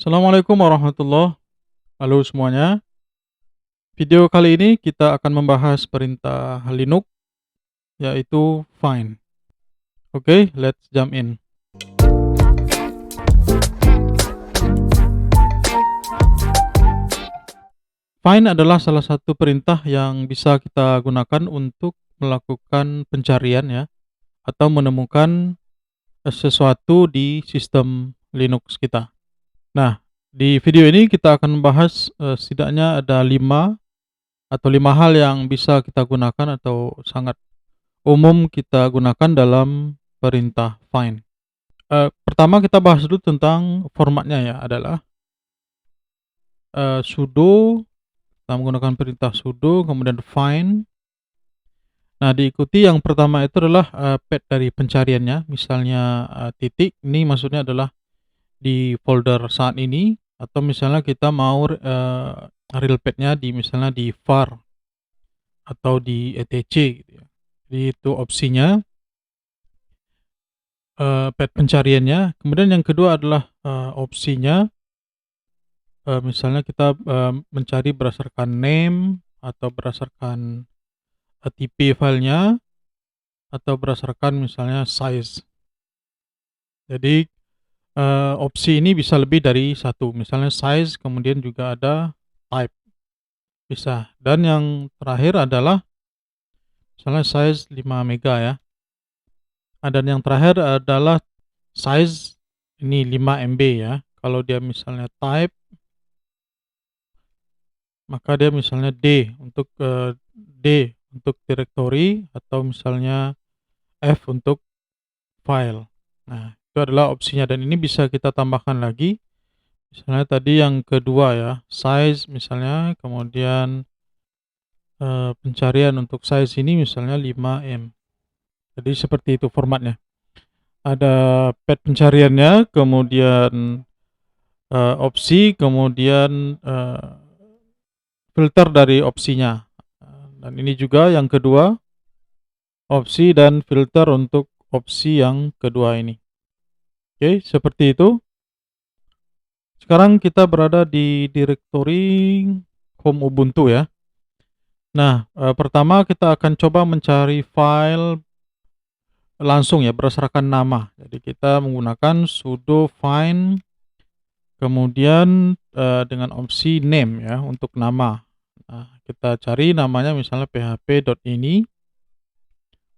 Assalamualaikum warahmatullah. Halo semuanya. Video kali ini kita akan membahas perintah Linux yaitu find. Oke, let's jump in. Find adalah salah satu perintah yang bisa kita gunakan untuk melakukan pencarian ya, atau menemukan sesuatu di sistem Linux kita. Nah, di video ini kita akan membahas setidaknya ada 5 hal yang bisa kita gunakan atau sangat umum kita gunakan dalam perintah find. Pertama kita bahas dulu tentang formatnya ya, adalah sudo, kita menggunakan perintah sudo, kemudian find. Nah, diikuti yang pertama itu adalah path dari pencariannya, misalnya titik, ini maksudnya adalah di folder saat ini, atau misalnya kita mau real path-nya di misalnya di var atau di etc gitu ya. Jadi itu opsinya. Path pencariannya, kemudian yang kedua adalah opsinya, misalnya kita mencari berdasarkan name atau berdasarkan TP filenya atau berdasarkan misalnya size. Jadi opsi ini bisa lebih dari satu, misalnya size, kemudian juga ada type, bisa. Dan yang terakhir adalah misalnya size 5 mega ya. Dan yang terakhir adalah size ini 5 MB ya. Kalau dia misalnya type, maka dia misalnya D untuk directory, atau misalnya F untuk file. Nah, itu adalah opsinya dan ini bisa kita tambahkan lagi. Misalnya tadi yang kedua ya, size misalnya, kemudian pencarian untuk size ini misalnya 5M. Jadi seperti itu formatnya. Ada path pencariannya, kemudian opsi, kemudian filter dari opsinya. Dan ini juga yang kedua, opsi dan filter untuk opsi yang kedua ini. Oke, seperti itu. Sekarang kita berada di directory home Ubuntu ya. Nah, pertama kita akan coba mencari file langsung ya berdasarkan nama. Jadi kita menggunakan sudo find, kemudian dengan opsi name ya untuk nama. Nah, kita cari namanya misalnya php.ini.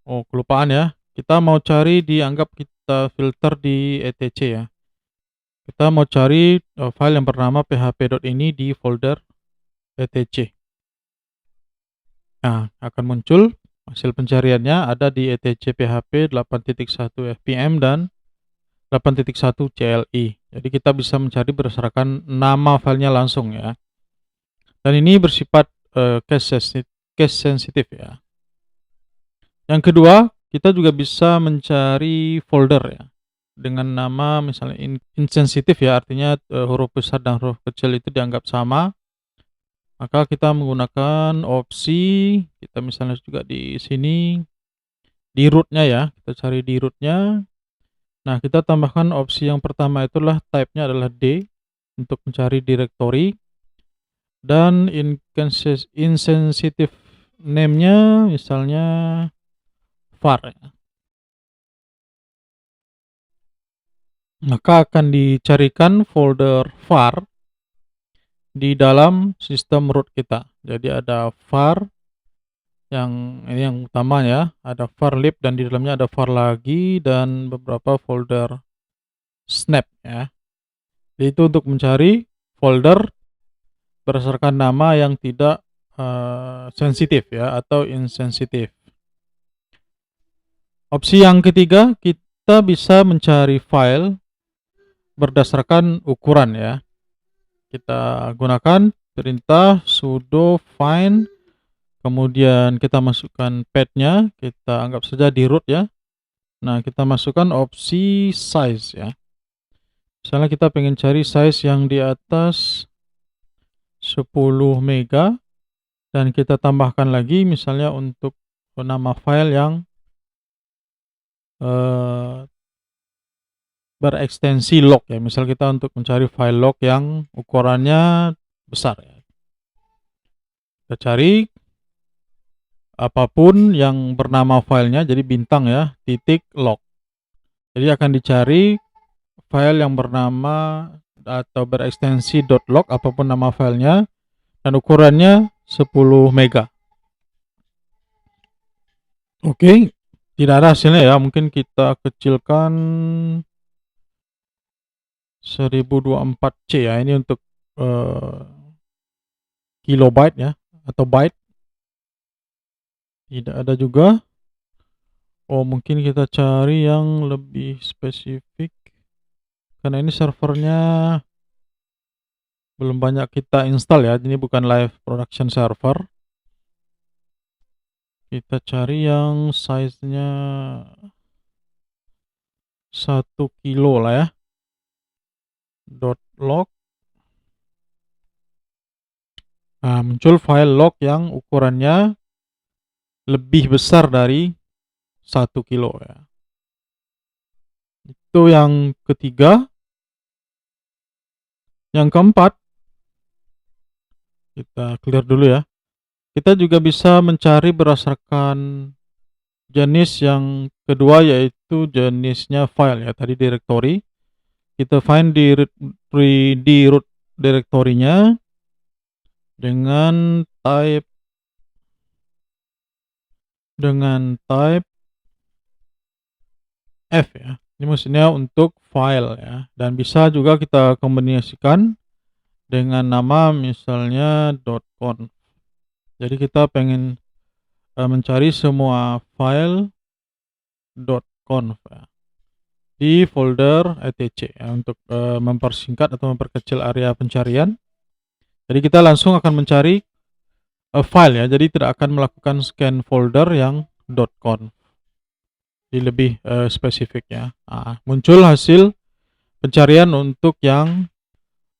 Oh, kelupaan ya. Kita mau cari dianggap kita filter di etc ya. Kita mau cari file yang bernama php.ini di folder etc. Nah, akan muncul hasil pencariannya ada di etc php 8.1 fpm dan 8.1 CLI. Jadi kita bisa mencari berdasarkan nama filenya langsung ya. Dan ini bersifat case sensitif ya. Yang kedua, kita juga bisa mencari folder ya dengan nama misalnya insensitif ya, artinya huruf besar dan huruf kecil itu dianggap sama. Maka kita menggunakan opsi, kita misalnya juga di sini di rootnya ya, kita cari di rootnya. Nah, kita tambahkan opsi yang pertama itulah type-nya adalah D untuk mencari directory, dan insensitive name-nya misalnya var ya. Maka akan dicarikan folder var di dalam sistem root kita. Jadi ada var yang ini yang utama ya, ada var lib dan di dalamnya ada var lagi dan beberapa folder snap ya. Jadi itu untuk mencari folder berdasarkan nama yang tidak sensitif ya atau insensitif. Opsi yang ketiga, kita bisa mencari file berdasarkan ukuran ya. Kita gunakan perintah sudo find, kemudian kita masukkan path-nya, kita anggap saja di root ya. Nah, kita masukkan opsi size ya. Misalnya kita pengen cari size yang di atas 10 mega, dan kita tambahkan lagi misalnya untuk nama file yang berekstensi log ya. Misal kita untuk mencari file log yang ukurannya besar ya. Kita cari apapun yang bernama filenya, jadi bintang ya, titik log. Jadi akan dicari file yang bernama atau berekstensi .log apapun nama filenya dan ukurannya 10 mega. Oke, tidak ada hasilnya ya. Mungkin kita kecilkan 1024C ya. Ini untuk kilobyte ya atau byte. Tidak ada juga. Oh, mungkin kita cari yang lebih spesifik. Karena ini servernya belum banyak kita install ya. Ini bukan live production server. Kita cari yang size-nya 1 kilo lah ya. .log. Nah, muncul file log yang ukurannya lebih besar dari 1 kilo ya. Itu yang ketiga. Yang keempat, kita clear dulu ya. Kita juga bisa mencari berdasarkan jenis yang kedua, yaitu jenisnya file ya. Tadi directory. Kita find di root directory-nya dengan type F ya. Ini maksudnya untuk file ya. Dan bisa juga kita kombinasikan dengan nama misalnya .conf. Jadi kita pengen mencari semua file .conf ya, di folder etc ya, untuk mempersingkat atau memperkecil area pencarian. Jadi kita langsung akan mencari file ya. Jadi tidak akan melakukan scan folder yang .conf. Jadi lebih spesifik ya. Nah, muncul hasil pencarian untuk yang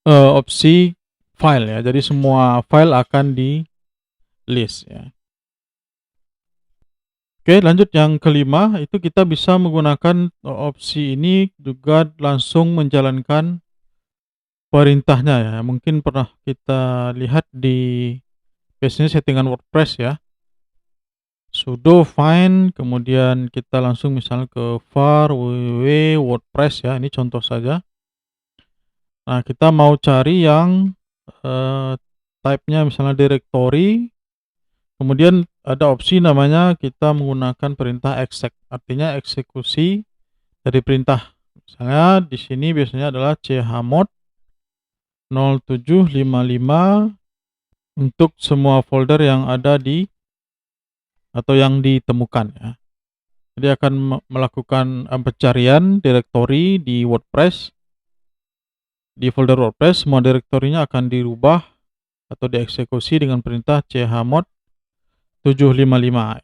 opsi file ya. Jadi semua file akan di list ya. Oke, lanjut yang kelima, itu kita bisa menggunakan opsi ini juga langsung menjalankan perintahnya ya. Mungkin pernah kita lihat di biasanya settingan WordPress ya. Sudo find, kemudian kita langsung misalnya ke var www WordPress ya. Ini contoh saja. Nah, kita mau cari yang type-nya misalnya directory. Kemudian ada opsi namanya kita menggunakan perintah exec, artinya eksekusi dari perintah. Misalnya di sini biasanya adalah chmod 0755 untuk semua folder yang ada di atau yang ditemukan ya. Jadi akan melakukan pencarian directory di WordPress. Di folder WordPress semua direktorinya akan dirubah atau dieksekusi dengan perintah chmod 755.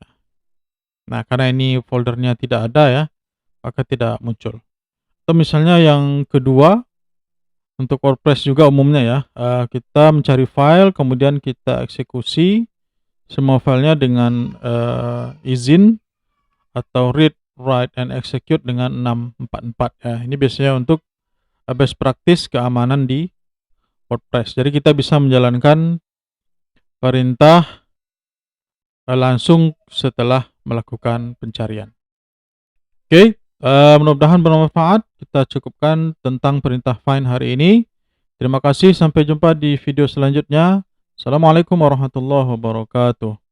Nah, karena ini foldernya tidak ada ya, maka tidak muncul. Atau misalnya yang kedua, untuk WordPress juga umumnya ya, kita mencari file, kemudian kita eksekusi semua filenya dengan izin atau read, write, and execute dengan 644 ya. Ini biasanya untuk best practice keamanan di WordPress. Jadi kita bisa menjalankan perintah langsung setelah melakukan pencarian. Oke, mudah-mudahan bermanfaat. Kita cukupkan tentang perintah find hari ini. Terima kasih, sampai jumpa di video selanjutnya. Assalamualaikum warahmatullahi wabarakatuh.